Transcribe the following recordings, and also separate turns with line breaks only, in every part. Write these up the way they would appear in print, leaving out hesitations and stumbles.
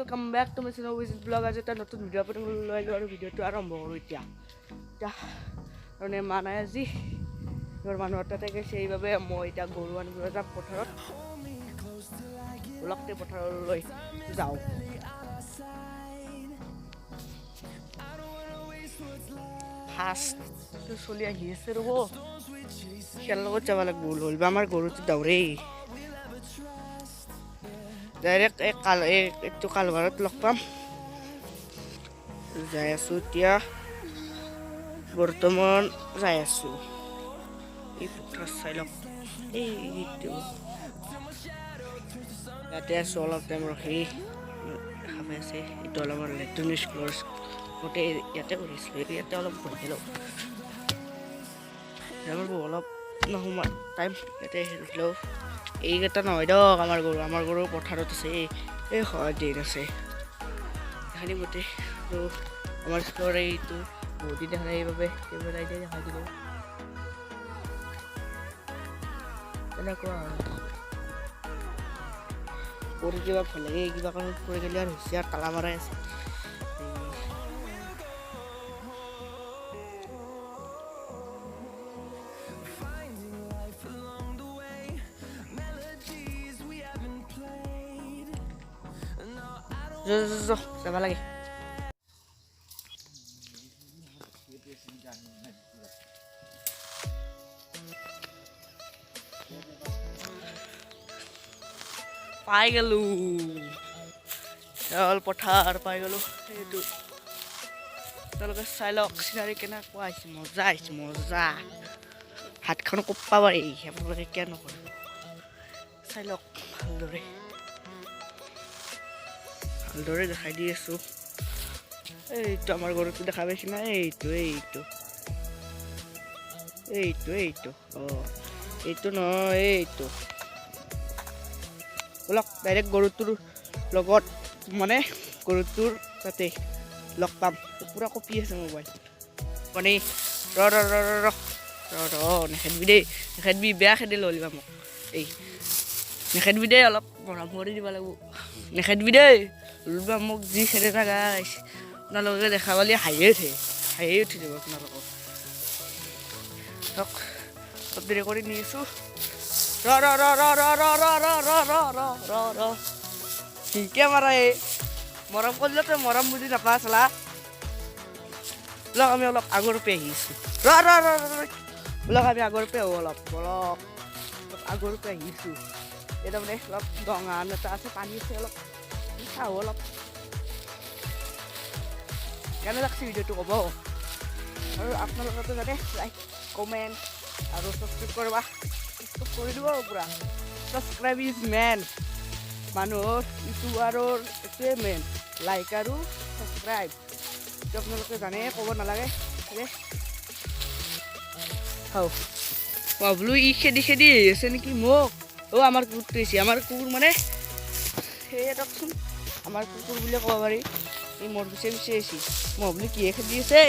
Welcome back to my channel with vlog. As এটা নতুন video আপোনালোক লৈ আহিলোঁ আৰু ভিডিঅ'টো আৰম্ভ কৰোঁ এতিয়া মানে মানাই আজি মোৰ মানুহৰ তাতে গৈছে সেইবাবে মই এতিয়া গৰু আনিব যাম পথাৰত লগতে পথাৰলৈ যাওঁ ফাৰ্ষ্ট চলি আহি আছে ৰ'ব খেলৰ লগত যাব লাগিব হ'ল বা আমাৰ গৰুটো দৌৰেই ডাইৰেক্ট এইটো কালভাৰত লগ পাম যাই আছোঁ এতিয়া বৰ্তমান যাই আছোঁ এই পথাৰ চাই লওক এইটো ইয়াতে আছোঁ অলপ টাইম ৰখি দেখা পাই আছে এইটো অলপ আমাৰ ইলেক্ট্ৰনিক স্কুলৰ গোটেই ইয়াতে কৰিছিলোঁ ইয়াতে অলপ ঘূৰি লওঁ অলপ নহোমা টাইম ইয়াতে ৰখিলেও এইকেইটা নহয় দিয়ক আমাৰ গৰু পথাৰত আছে এই হয় দিন আছে এইখিনি গোটেই আৰু আমাৰ স্কুলৰ এইটো বহুত দিন দেখা নাই এইবাবে কেমেৰা এতিয়া দেখাই দিলোঁ তেনেকুৱা কৰি কিবা ভাল লাগে কিবা কাৰণত কৰি গ'লে আৰু হুঁচিয়াৰ তালা মাৰাই আছে যাব লাগে পাই গ'লো পথাৰ পাই গ'লো সেইটো তেওঁলোকে চাই লওক চিনাৰী কেনেকুৱা আহিছে মজা হাতখন কপা পাৰি আপোনালোকে কিয় নকৰে চাই লওক ভালদৰে দেখাই দি আছোঁ এইটো আমাৰ গৰুটো দেখা পাইছে না এইটো এইটো নহয় এইটো বলক ডাইৰেক্ট গৰুটোৰ লগত মানে গৰুটোৰ তাতে লগ পাম পূৰা কপি আছে মোবাইল মানে নেখেদবি বেয়া খেদি ল'লিবা মোক এই নেখেদবি দেই অলপ মৰম কৰি দিব লাগিব নেখেদবি দেই ল'লিবা মোক যি খেদে না গাইছ আপোনালোকে দেখা পালে হাঁহিয়ে উঠি যাব আপোনালোকক ধৰক অলপ দেৰি কৰি নি আছোঁ ঠিকে মাৰা এই মৰম কৰিলেতো মৰম বুজি নাপা চলা আমি অলপ আগৰ পৰা আহিছোঁ আমি আগৰ পৰা অলপ আগৰ পৰা আহিছোঁ এটা মানে অলপ ডঙা এটা আছে পানী আছে অলপ চাওঁ অলপ কেনে লাগছে ভিডিঅ'টো ক'ব আৰু আপোনালোকে যাতে লাইক কমেণ্ট আৰু ছাবস্ক্ৰাইব কৰিবা কৰি দিব পূৰা ছাবস্ক্ৰাইব ইজ মেন মানুহৰ ইউটিউবাৰৰ এইটোৱে মেইন লাইক আৰু ছাবস্ক্ৰাইব এইটো আপোনালোকে জানে ক'ব নালাগে বোলো ই খেদি আছে নেকি মোক আমাৰ কুকুৰটো আহিছে আমাৰ কুকুৰ মানে সেয়ে দিয়কচোন আমাৰ কুকুৰ বুলিয়ে ক'ব পাৰি ই মোৰ পিছে আহিছে মই বোলো কিহে খেদি আছে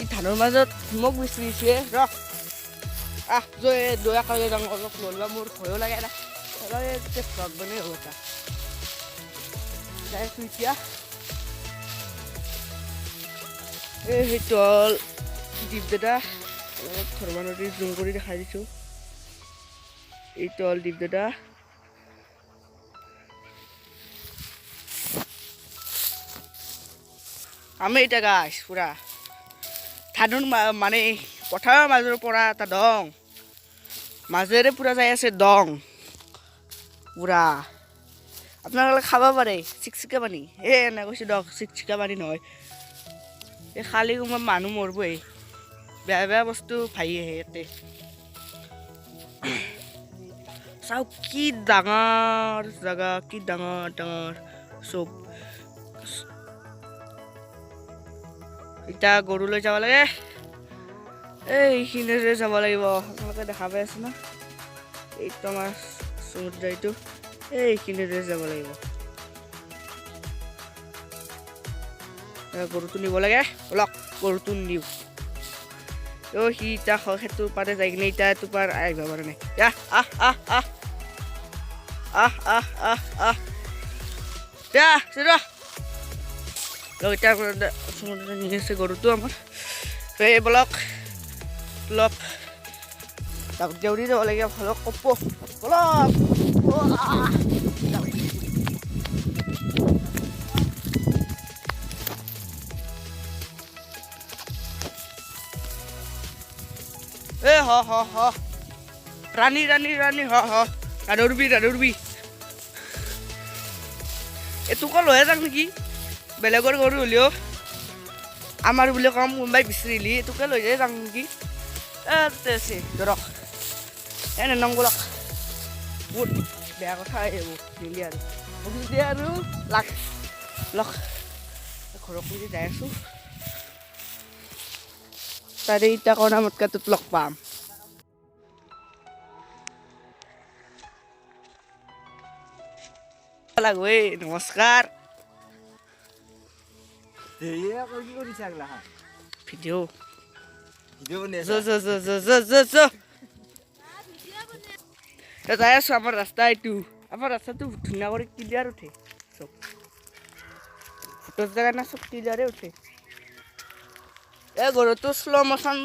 ই ধানৰ মাজত মোক বিচাৰিছে দয়া কৰি যাওঁ অলপ ল'লা মোৰ ভয়ো লাগে না ভ্লগ বনাই হ'ব এটা যাই আছোঁ এতিয়া সেইটো হ'ল দীপ দাদা অলপ ধৰ্মা নদী জুম কৰি দেখাই দিছোঁ এইটো হ'ল দীপ দাদা আমি এতিয়া গাছ পুৰা ধানৰ মানে পথাৰৰ মাজৰ পৰা এটা দং মাজেৰে পুৰা যাই আছে দং পুৰা আপোনালোকে খাব পাৰে চিকচিকা পানী এনে কৈছোঁ দক চিকচিকা পানী নহয় এই খালী কোনোবা মানুহ মৰিবই বেয়া বস্তু ভাহি আহে ইয়াতে চাওক কি ডাঙৰ জেগা কি ডাঙৰ চব এতিয়া গৰুলৈ যাব লাগে এইখিনিৰে যাব লাগিব আপোনালোকে দেখা পাই আছে না এইটো আমাৰ সমুদ্ৰটো এইখিনিৰে যাব লাগিব গৰুটো নিব লাগে অলপ গৰুটো নিওঁ সি এতিয়া সেইটোৰ পাৰে যাই কিনে এতিয়া এইটো পাৰ আহিব পৰা নাই আহ এতিয়া নি আছে গৰুটো আমাৰ এই বলক অলপ দেউৰি যাব লাগে ভালক কপ বলক এ হ হ হ ৰাণী ৰাণী ৰাণী হ হ ৰাধৰবি এইটোকো লৈয়ে যাম নেকি বেলেগৰ গৰু হ'লেও আমাৰ বুলি কম কোনোবাই বিচাৰিলি এইটোকে লৈ যাই যাম নেকি আছে ধৰক এনে নংগলক বহুত বেয়া কথা এইবোৰ নিলি আৰু যদি আৰু লাখ লখ ঘৰক বুলি যাই আছোঁ তাৰে এতিয়া কণা মটকাটোত লগ পাম লাগবে নমস্কাৰ ভিডিঅ' যাই আছো আমাৰ ৰাস্তা এইটো আমাৰ ৰাস্তাটো ধুনীয়া কৰি ক্লিয়াৰ উঠে চব ফটোৰ জেগা না চব ক্লিয়াৰে উঠে এই গৰুটো শ্ল' মোচন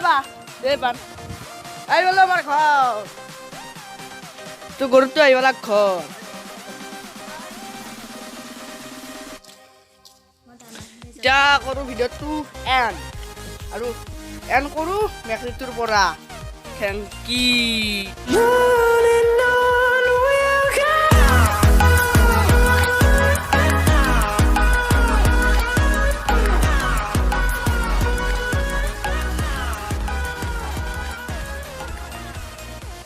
বা দে পান আহিব আমাৰ ঘৰ তোৰ গৰুটো আহিব লাগ ঘৰ এতিয়া কৰোঁ ভিডিঅ'টো আৰু এন কৰোঁ মেকলিটোৰ পৰা থেংক ইউ